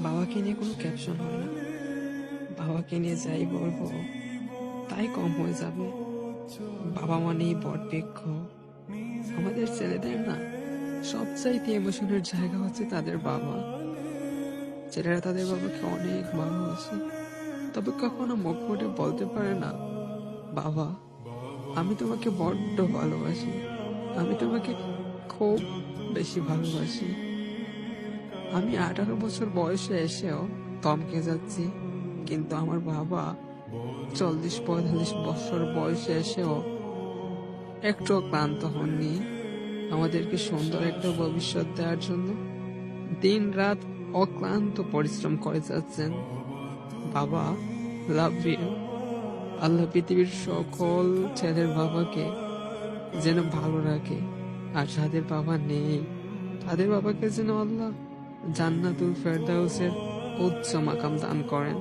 বাবাকে নিয়ে কোনো ক্যাপশন হয় না। বাবাকে নিয়ে যাই বলবো তাই কম হয়ে যাবে। বাবা মানেই বটবৃক্ষ। আমাদের ছেলেদের না সবচাইতে ইমোশনের জায়গা হচ্ছে তাদের বাবা। ছেলেরা তাদের বাবাকে অনেক ভালোবাসে, তবে কখনো মুখ ফুটে বলতে পারে না, বাবা আমি তোমাকে বড্ড ভালোবাসি, আমি তোমাকে খুব বেশি ভালোবাসি। আমি 18 বছর বয়সে এসেও থমকে যাচ্ছি, কিন্তু আমার বাবা 40-45 বছর বয়সে এসেও একটুও ক্লান্ত হননি আমাদেরকে সুন্দর একটা ভবিষ্যৎ দেওয়ার জন্য। দিন রাত অক্লান্ত পরিশ্রম করে যাচ্ছেন। বাবা, লাভ ইউ। আল্লাহ পৃথিবীর সকল ছেলের বাবাকে যেন ভালো রাখে, আর যাদের বাবা নেই তাদের বাবাকে যেন আল্লাহ জান্নাতুল ফেরদাউসের উচ্চ মাকাম দান করেন।